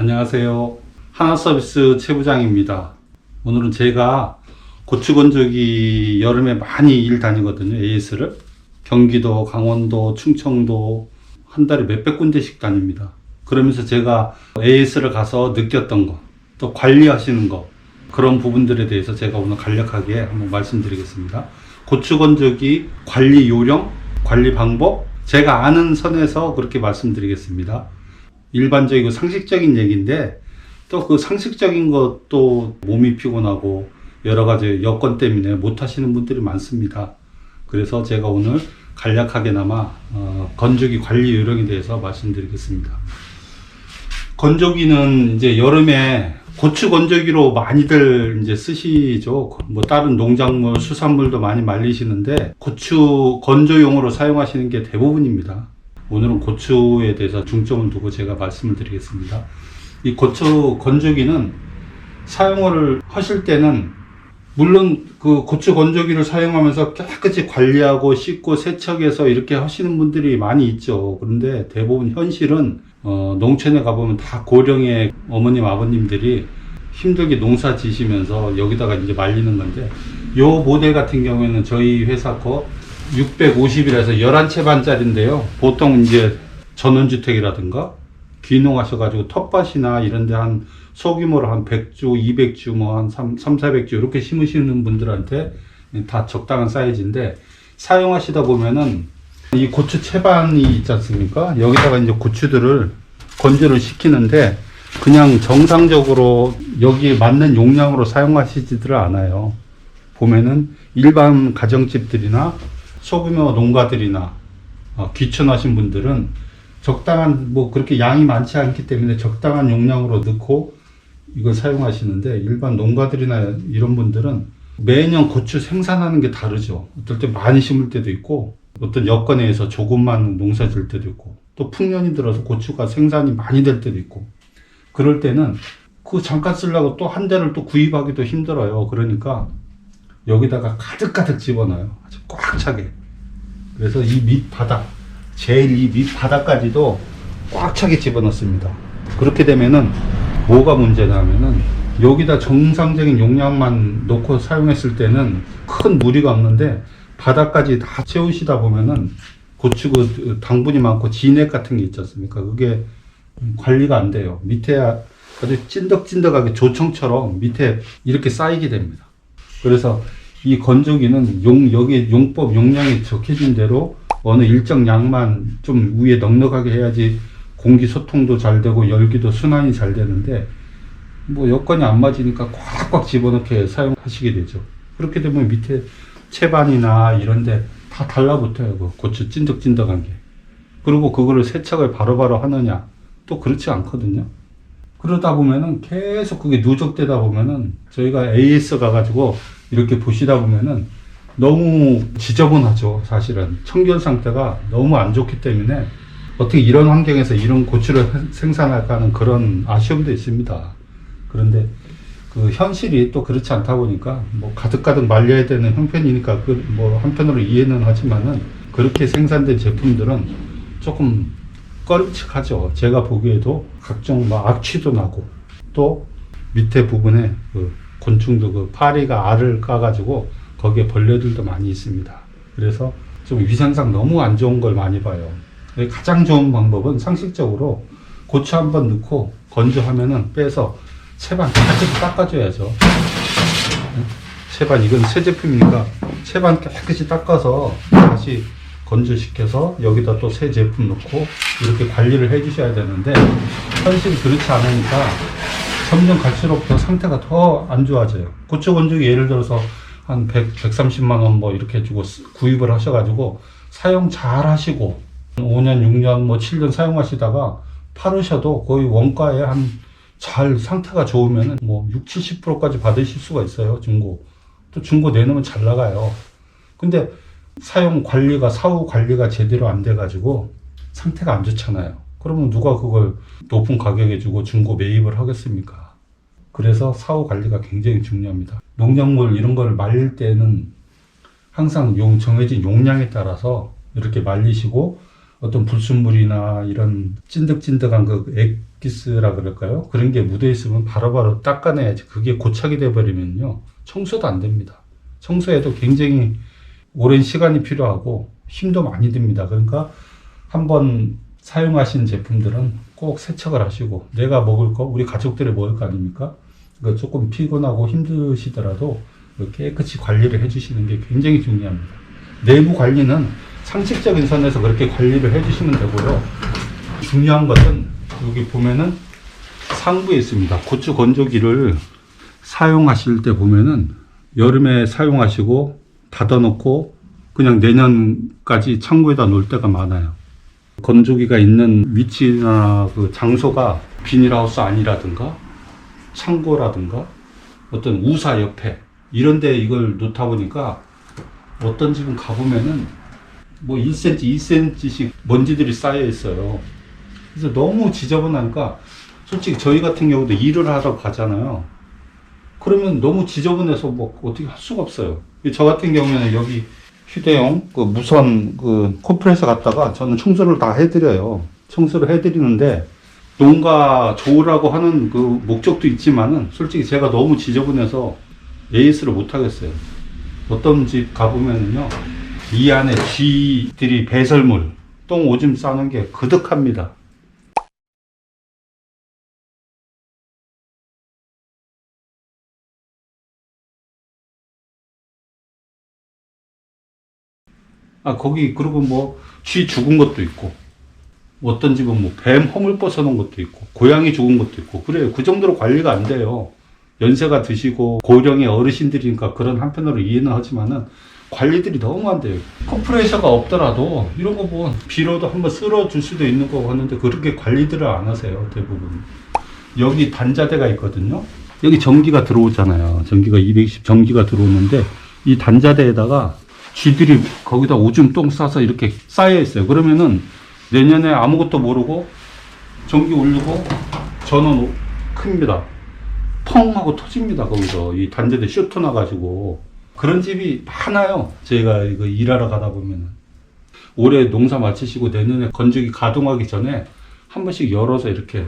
안녕하세요. 하나서비스 최 부장입니다. 오늘은 제가 고추 건조기 여름에 많이 일 다니거든요. AS를 경기도, 강원도, 충청도 한 달에 몇백 군데씩 다닙니다. 그러면서 제가 AS를 가서 느꼈던 거, 또 관리하시는 거, 그런 부분들에 대해서 제가 오늘 간략하게 한번 말씀드리겠습니다. 고추 건조기 관리 요령, 관리 방법, 제가 아는 선에서 그렇게 말씀드리겠습니다. 일반적이고 상식적인 얘기인데, 또 그 상식적인 것도 몸이 피곤하고 여러 가지 여건 때문에 못 하시는 분들이 많습니다. 그래서 제가 오늘 간략하게나마 건조기 관리 요령에 대해서 말씀드리겠습니다. 건조기는 이제 여름에 고추 건조기로 많이들 이제 쓰시죠. 뭐 다른 농작물, 수산물도 많이 말리시는데 고추 건조용으로 사용하시는 게 대부분입니다. 오늘은 고추에 대해서 중점을 두고 제가 말씀을 드리겠습니다. 이 고추 건조기는 사용을 하실 때는 물론 그 고추 건조기를 사용하면서 깨끗이 관리하고 씻고 세척해서 이렇게 하시는 분들이 많이 있죠. 그런데 대부분 현실은 농촌에 가보면 다 고령의 어머님 아버님들이 힘들게 농사 지시면서 여기다가 이제 말리는 건데, 요 모델 같은 경우에는 저희 회사 거 650이라서 11채 반짜리인데요. 보통 이제 전원주택이라든가 귀농하셔가지고 텃밭이나 이런데 한 소규모로 한 100주, 200주, 뭐 한 400주 이렇게 심으시는 분들한테 다 적당한 사이즈인데, 사용하시다 보면은 이 고추 채반이 있지 않습니까? 여기다가 이제 고추들을 건조를 시키는데 그냥 정상적으로 여기에 맞는 용량으로 사용하시지들 않아요. 보면은 일반 가정집들이나 소규모 농가들이나 귀촌하신 분들은 적당한, 뭐 그렇게 양이 많지 않기 때문에 적당한 용량으로 넣고 이걸 사용하시는데, 일반 농가들이나 이런 분들은 매년 고추 생산하는 게 다르죠. 어떨 때 많이 심을 때도 있고, 어떤 여건에 의해서 조금만 농사 질 때도 있고, 또 풍년이 들어서 고추가 생산이 많이 될 때도 있고, 그럴 때는 그 잠깐 쓰려고 또 한 대를 또 구입하기도 힘들어요. 그러니까 여기다가 가득가득 집어넣어요. 아주 꽉 차게. 그래서 이 밑바닥, 제일 이 밑바닥까지도 꽉 차게 집어넣습니다. 그렇게 되면은 뭐가 문제냐면은, 여기다 정상적인 용량만 놓고 사용했을 때는 큰 무리가 없는데, 바닥까지 다 채우시다 보면은 고추 그 당분이 많고 진액 같은 게 있지 않습니까? 그게 관리가 안 돼요. 밑에 아주 찐득찐득하게 조청처럼 밑에 이렇게 쌓이게 됩니다. 그래서 이 건조기는 여기 용법 용량이 적혀진 대로 어느 일정 양만 좀 위에 넉넉하게 해야지 공기 소통도 잘 되고 열기도 순환이 잘 되는데, 뭐 여건이 안 맞으니까 꽉꽉 집어넣게 사용하시게 되죠. 그렇게 되면 밑에 채반이나 이런데 다 달라붙어요. 그 고추 찐득찐득한 게. 그리고 그거를 세척을 바로바로 하느냐? 또 그렇지 않거든요. 그러다 보면은 계속 그게 누적되다 보면은, 저희가 AS 가가지고 이렇게 보시다 보면은 너무 지저분하죠. 사실은 청결 상태가 너무 안 좋기 때문에 어떻게 이런 환경에서 이런 고추를 생산할까 하는 그런 아쉬움도 있습니다. 그런데 그 현실이 또 그렇지 않다 보니까 뭐 가득가득 말려야 되는 형편이니까 그 뭐 한편으로 이해는 하지만은, 그렇게 생산된 제품들은 조금 꺼림칙하죠. 제가 보기에도 각종 뭐 악취도 나고, 또 밑에 부분에 그 곤충도 그 파리가 알을 까가지고 거기에 벌레들도 많이 있습니다. 그래서 좀 위생상 너무 안 좋은 걸 많이 봐요. 가장 좋은 방법은 상식적으로 고추 한번 넣고 건조하면은 빼서 채반 깨끗이 닦아줘야죠. 채반, 이건 새 제품이니까 채반 깨끗이 닦아서 다시 건조시켜서 여기다 또 새 제품 넣고 이렇게 관리를 해 주셔야 되는데, 현실이 그렇지 않으니까 점점 갈수록 더 상태가 더 안 좋아져요. 고추 건조기 예를 들어서 한 130만 원 뭐 이렇게 주고 구입을 하셔가지고 사용 잘 하시고 5년, 6년, 뭐 7년 사용하시다가 팔으셔도 거의 원가에 한 잘 상태가 좋으면은 뭐 60, 70%까지 받으실 수가 있어요. 중고. 또 중고 내놓으면 잘 나가요. 근데 사용 관리가, 사후 관리가 제대로 안 돼가지고 상태가 안 좋잖아요. 그러면 누가 그걸 높은 가격에 주고 중고 매입을 하겠습니까? 그래서 사후 관리가 굉장히 중요합니다. 농작물 이런 거를 말릴 때는 항상 정해진 용량에 따라서 이렇게 말리시고, 어떤 불순물이나 이런 찐득찐득한 그 엑기스라 그럴까요? 그런 게 묻어 있으면 바로바로 닦아내야지. 그게 고착이 돼버리면요, 청소도 안 됩니다. 청소해도 굉장히 오랜 시간이 필요하고 힘도 많이 듭니다. 그러니까 한번 사용하신 제품들은 꼭 세척을 하시고, 내가 먹을 거, 우리 가족들이 먹을 거 아닙니까? 그러니까 조금 피곤하고 힘드시더라도 깨끗이 관리를 해주시는 게 굉장히 중요합니다. 내부 관리는 상식적인 선에서 그렇게 관리를 해주시면 되고요. 중요한 것은 여기 보면은 상부에 있습니다. 고추 건조기를 사용하실 때 보면은 여름에 사용하시고 닫아놓고 그냥 내년까지 창고에다 놓을 때가 많아요. 건조기가 있는 위치나 그 장소가 비닐하우스 안이라든가 창고라든가 어떤 우사 옆에 이런 데 이걸 놓다 보니까 어떤 집은 가보면은 뭐 1cm, 2cm씩 먼지들이 쌓여 있어요. 그래서 너무 지저분하니까, 솔직히 저희 같은 경우도 일을 하러 가잖아요. 그러면 너무 지저분해서 뭐 어떻게 할 수가 없어요. 저 같은 경우에는 여기 휴대용 그 무선 그 컴프레서 갖다가 저는 청소를 다 해드려요. 청소를 해드리는데 농가 좋으라고 하는 그 목적도 있지만은 솔직히 제가 너무 지저분해서 AS를 못 하겠어요. 어떤 집 가보면은요, 이 안에 쥐들이 배설물, 똥 오줌 싸는 게 그득합니다. 거기, 그리고 뭐, 쥐 죽은 것도 있고, 어떤 집은 뭐, 뱀 허물 벗어놓은 것도 있고, 고양이 죽은 것도 있고, 그래요. 그 정도로 관리가 안 돼요. 연세가 드시고, 고령의 어르신들이니까 그런 한편으로 이해는 하지만은, 관리들이 너무 안 돼요. 컴프레셔가 없더라도, 이런 거 뭐, 비로도 한번 쓸어줄 수도 있는 거고 하는데, 그렇게 관리들을 안 하세요, 대부분. 여기 단자대가 있거든요. 여기 전기가 들어오잖아요. 전기가 220 전기가 들어오는데, 이 단자대에다가, 쥐들이 거기다 오줌 똥 싸서 이렇게 쌓여 있어요. 그러면은 내년에 아무것도 모르고 전기 올리고 전원 큽니다. 펑 하고 터집니다. 거기서 이 단자대 쇼트 나가지고. 그런 집이 많아요. 제가 이거 일하러 가다 보면은. 올해 농사 마치시고 내년에 건조기 가동하기 전에 한 번씩 열어서 이렇게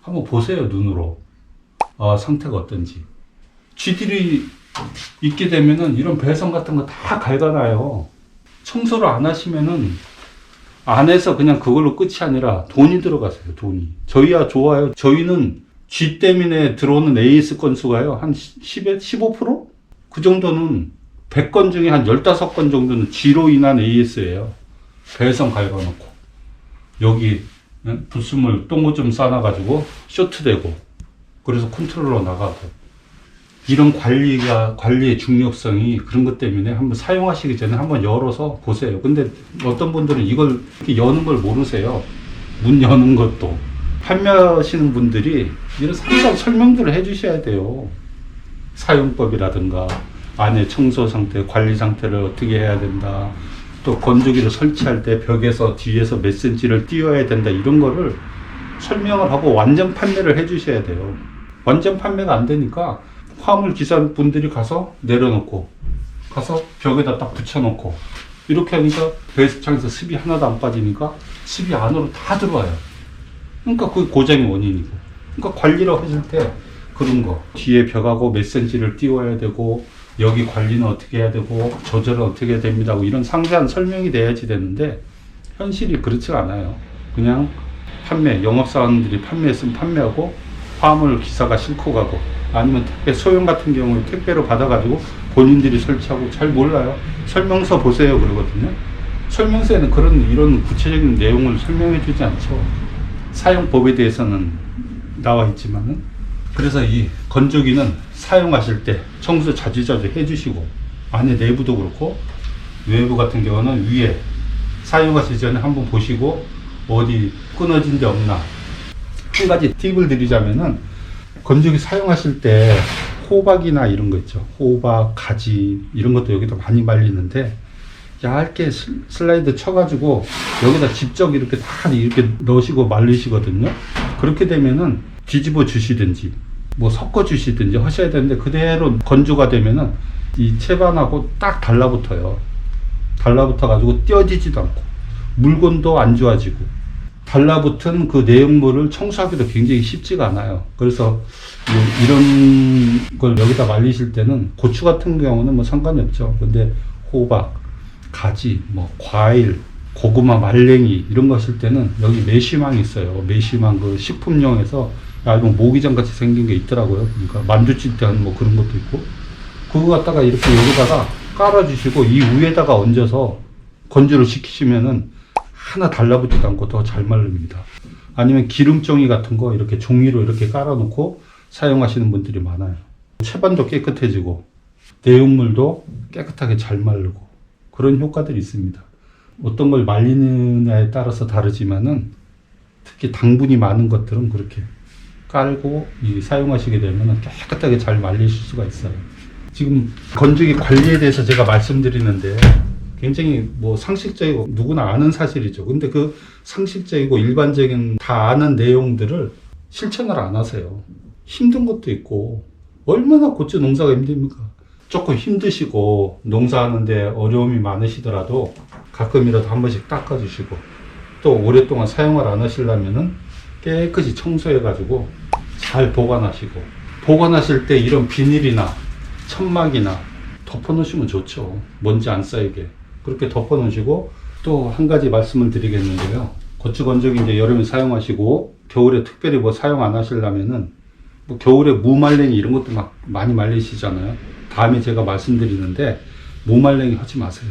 한번 보세요, 눈으로. 상태가 어떤지. 쥐들이 있게 되면은 이런 배선 같은 거 다 갉아놔요. 청소를 안 하시면은 안에서 그냥 그걸로 끝이 아니라 돈이 들어가세요, 돈이. 저희야 좋아요. 저희는 쥐 때문에 들어오는 AS 건수가요, 한 10에 15%? 그 정도는 100건 중에 한 15건 정도는 쥐로 인한 AS예요. 배선 갉아놓고. 여기 불순물 똥오줌 싸놔가지고 쇼트되고, 그래서 컨트롤러 나가고. 이런 관리의 중요성이 그런 것 때문에 한번 사용하시기 전에 한번 열어서 보세요. 근데 어떤 분들은 이걸 이렇게 여는 걸 모르세요. 문 여는 것도. 판매하시는 분들이 이런 상세한 설명들을 해주셔야 돼요. 사용법이라든가, 안에 청소 상태, 관리 상태를 어떻게 해야 된다. 또 건조기를 설치할 때 벽에서 뒤에서 몇 cm를 띄워야 된다. 이런 거를 설명을 하고 완전 판매를 해주셔야 돼요. 완전 판매가 안 되니까 화물 기사분들이 가서 내려놓고 가서 벽에다 딱 붙여놓고 이렇게 하니까 배수창에서 습이 하나도 안 빠지니까 습이 안으로 다 들어와요. 그러니까 그게 고장의 원인이고. 그러니까 관리를 하실 때 그런 거 뒤에 벽하고 몇 cm를 띄워야 되고 여기 관리는 어떻게 해야 되고 조절은 어떻게 해야 됩니다 하고 이런 상세한 설명이 돼야지 되는데 현실이 그렇지가 않아요. 그냥 영업사원들이 판매했으면 판매하고 화물 기사가 싣고 가고, 아니면 택배 소형 같은 경우에 택배로 받아가지고 본인들이 설치하고. 잘 몰라요. 설명서 보세요 그러거든요. 설명서에는 이런 구체적인 내용을 설명해 주지 않죠. 사용법에 대해서는 나와 있지만은. 그래서 이 건조기는 사용하실 때 청소 자주자주 해주시고, 안에 내부도 그렇고 외부 같은 경우는 위에 사용하시기 전에 한번 보시고 어디 끊어진 데 없나. 한 가지 팁을 드리자면은, 건조기 사용하실 때 호박이나 이런 거 있죠. 호박, 가지 이런 것도 여기다 많이 말리는데 얇게 슬라이드 쳐가지고 여기다 직접 이렇게 다 이렇게 넣으시고 말리시거든요. 그렇게 되면은 뒤집어 주시든지 뭐 섞어 주시든지 하셔야 되는데, 그대로 건조가 되면은 이 채반하고 딱 달라붙어요. 달라붙어 가지고 떼어지지도 않고 물건도 안 좋아지고 달라붙은 그 내용물을 청소하기도 굉장히 쉽지가 않아요. 그래서 이런 걸 여기다 말리실 때는 고추 같은 경우는 뭐 상관이 없죠. 근데 호박, 가지, 뭐 과일, 고구마 말랭이 이런 거 하실 때는 여기 메쉬망이 있어요. 메쉬망 그 식품용에서 얇은 모기장 같이 생긴 게 있더라고요. 그러니까 만두 찔 때 하는 뭐 그런 것도 있고 그거 갖다가 이렇게 여기다가 깔아주시고 이 위에다가 얹어서 건조를 시키시면은 하나 달라붙지도 않고 더 잘 마릅니다. 아니면 기름종이 같은 거 이렇게 종이로 이렇게 깔아놓고 사용하시는 분들이 많아요. 채반도 깨끗해지고 내용물도 깨끗하게 잘 마르고 그런 효과들이 있습니다. 어떤 걸 말리느냐에 따라서 다르지만은 특히 당분이 많은 것들은 그렇게 깔고 사용하시게 되면 깨끗하게 잘 말리실 수가 있어요. 지금 건조기 관리에 대해서 제가 말씀드리는데 굉장히 뭐 상식적이고 누구나 아는 사실이죠. 근데 그 상식적이고 일반적인 다 아는 내용들을 실천을 안 하세요. 힘든 것도 있고 얼마나 고추 농사가 힘듭니까? 조금 힘드시고 농사하는데 어려움이 많으시더라도 가끔이라도 한 번씩 닦아주시고 또 오랫동안 사용을 안 하시려면은 깨끗이 청소해 가지고 잘 보관하시고 보관하실 때 이런 비닐이나 천막이나 덮어 놓으시면 좋죠. 먼지 안 쌓이게 그렇게 덮어 놓으시고 또 한 가지 말씀을 드리겠는데요. 고추 건조기 이제 여름에 사용하시고 겨울에 특별히 뭐 사용 안 하시려면은 뭐 겨울에 무말랭이 이런 것도 막 많이 말리시잖아요. 다음에 제가 말씀드리는데 무말랭이 하지 마세요.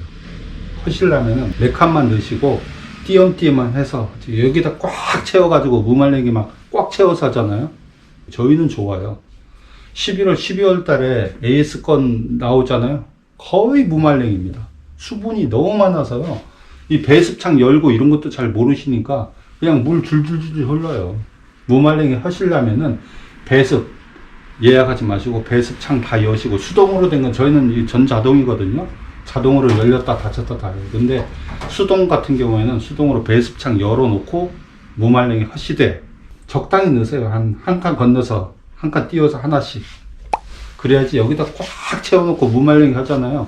하시려면은 4칸만 넣으시고 띄엄띄엄만 해서 여기다 꽉 채워가지고 무말랭이 막 꽉 채워서 하잖아요. 저희는 좋아요. 11월, 12월 달에 AS 건 나오잖아요. 거의 무말랭입니다. 수분이 너무 많아서요. 이 배습창 열고 이런 것도 잘 모르시니까 그냥 물 줄줄줄 흘러요. 무말랭이 하시려면은 배습 예약하지 마시고 배습창 다 여시고 수동으로 된 건 저희는 전자동이거든요. 자동으로 열렸다 닫혔다 다 해요. 근데 수동 같은 경우에는 수동으로 배습창 열어놓고 무말랭이 하시되 적당히 넣으세요. 한 칸 건너서 한 칸 띄워서 하나씩. 그래야지 여기다 꽉 채워놓고 무말랭이 하잖아요.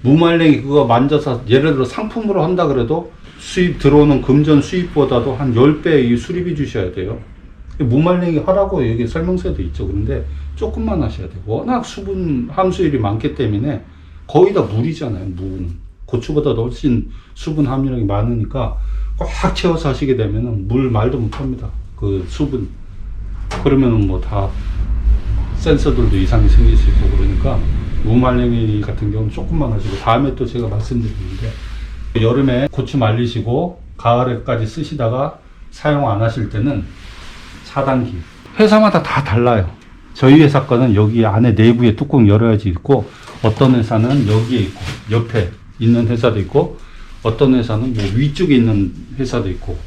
무말랭이 그거 만져서 예를 들어 상품으로 한다 그래도 수입 들어오는 금전 수입보다도 한 10배 이 수리비 주셔야 돼요. 무말랭이 하라고 여기 설명서에도 있죠. 그런데 조금만 하셔야 돼요. 워낙 수분 함수율이 많기 때문에 거의 다 물이잖아요. 물은 고추보다도 훨씬 수분 함유량이 많으니까 꽉 채워서 하시게 되면은 물 말도 못합니다. 그 수분 그러면은 뭐 다 센서들도 이상이 생길 수 있고 그러니까 무말랭이 같은 경우는 조금만 하시고 다음에 또 제가 말씀드리는데 여름에 고추 말리시고 가을에까지 쓰시다가 사용 안 하실 때는 차단기 회사마다 다 달라요. 저희 회사 거는 여기 안에 내부에 뚜껑 열어야지 있고 어떤 회사는 여기에 있고 옆에 있는 회사도 있고 어떤 회사는 뭐 위쪽에 있는 회사도 있고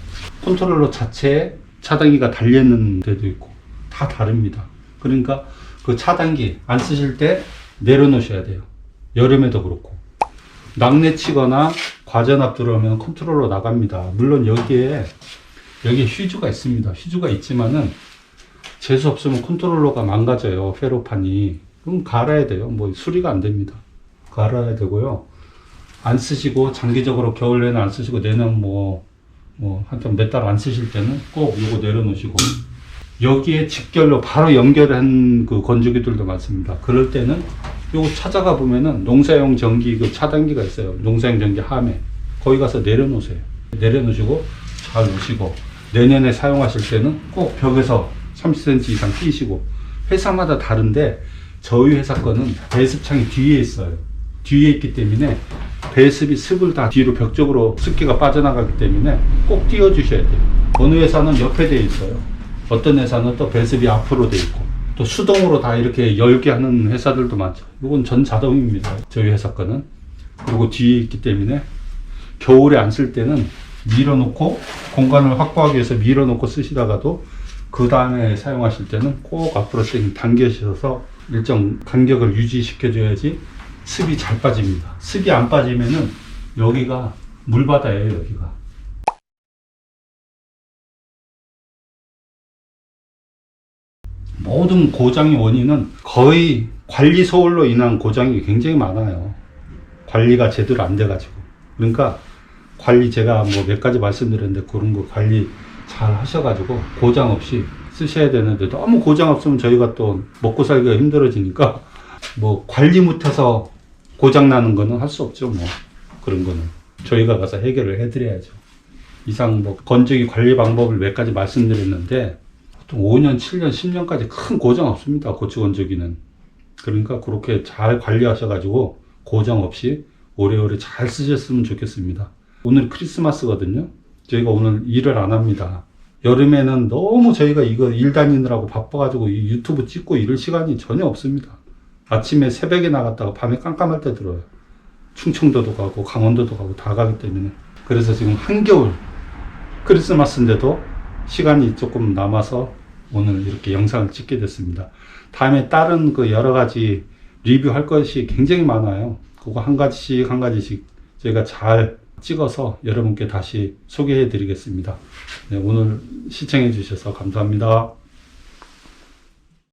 컨트롤러 자체에 차단기가 달려있는 데도 있고 다 다릅니다. 그러니까 그 차단기 안 쓰실 때 내려놓으셔야 돼요. 여름에도 그렇고 낙뢰 치거나 과전압 들어오면 컨트롤러 나갑니다. 물론 여기에 휴즈가 있습니다. 휴즈가 있지만은 재수 없으면 컨트롤러가 망가져요. 페로판이. 그럼 갈아야 돼요. 뭐 수리가 안 됩니다. 갈아야 되고요. 안 쓰시고 장기적으로 겨울 내내 안 쓰시고 내년 한참 몇 달 안 쓰실 때는 꼭 이거 내려놓으시고 여기에 직결로 바로 연결한 그 건조기들도 많습니다. 그럴 때는 요거 찾아가 보면은 농사용 전기 그 차단기가 있어요. 농사용 전기 함에 거기 가서 내려놓으세요. 내려놓으시고 잘 놓으시고 내년에 사용하실 때는 꼭 벽에서 30cm 이상 끼시고 회사마다 다른데 저희 회사 거는 배습창이 뒤에 있어요. 뒤에 있기 때문에 배습이 습을 다 뒤로 벽 쪽으로 습기가 빠져나가기 때문에 꼭 띄워 주셔야 돼요. 어느 회사는 옆에 돼 있어요. 어떤 회사는 또 배습이 앞으로 돼 있고 또 수동으로 다 이렇게 열게 하는 회사들도 많죠. 이건 전자동입니다. 저희 회사 거는. 그리고 뒤에 있기 때문에 겨울에 안 쓸 때는 밀어놓고 공간을 확보하기 위해서 밀어놓고 쓰시다가도 그 다음에 사용하실 때는 꼭 앞으로 당겨셔서 일정 간격을 유지시켜 줘야지 습이 잘 빠집니다. 습이 안 빠지면은 여기가 물바다예요. 여기가 모든 고장의 원인은 거의 관리 소홀로 인한 고장이 굉장히 많아요. 관리가 제대로 안 돼 가지고. 그러니까 관리 제가 뭐 몇 가지 말씀드렸는데 그런 거 관리 잘 하셔가지고 고장 없이 쓰셔야 되는데 너무 고장 없으면 저희가 또 먹고 살기가 힘들어지니까 뭐 관리 못해서 고장 나는 거는 할 수 없죠. 뭐 그런 거는 저희가 가서 해결을 해드려야죠. 이상 뭐 건조기 관리 방법을 몇 가지 말씀드렸는데 보통 5년, 7년, 10년까지 큰 고장 없습니다. 고추 건조기는. 그러니까 그렇게 잘 관리하셔가지고 고장 없이 오래오래 잘 쓰셨으면 좋겠습니다. 오늘 크리스마스거든요. 저희가 오늘 일을 안 합니다. 여름에는 너무 저희가 이거 일 다니느라고 바빠가지고 이 유튜브 찍고 이럴 시간이 전혀 없습니다. 아침에 새벽에 나갔다가 밤에 깜깜할 때 들어요. 충청도도 가고 강원도도 가고 다 가기 때문에. 그래서 지금 한겨울 크리스마스인데도 시간이 조금 남아서 오늘 이렇게 영상을 찍게 됐습니다. 다음에 다른 그 여러 가지 리뷰할 것이 굉장히 많아요. 그거 한 가지씩 한 가지씩 저희가 잘 찍어서 여러분께 다시 소개해 드리겠습니다. 네, 오늘 시청해 주셔서 감사합니다.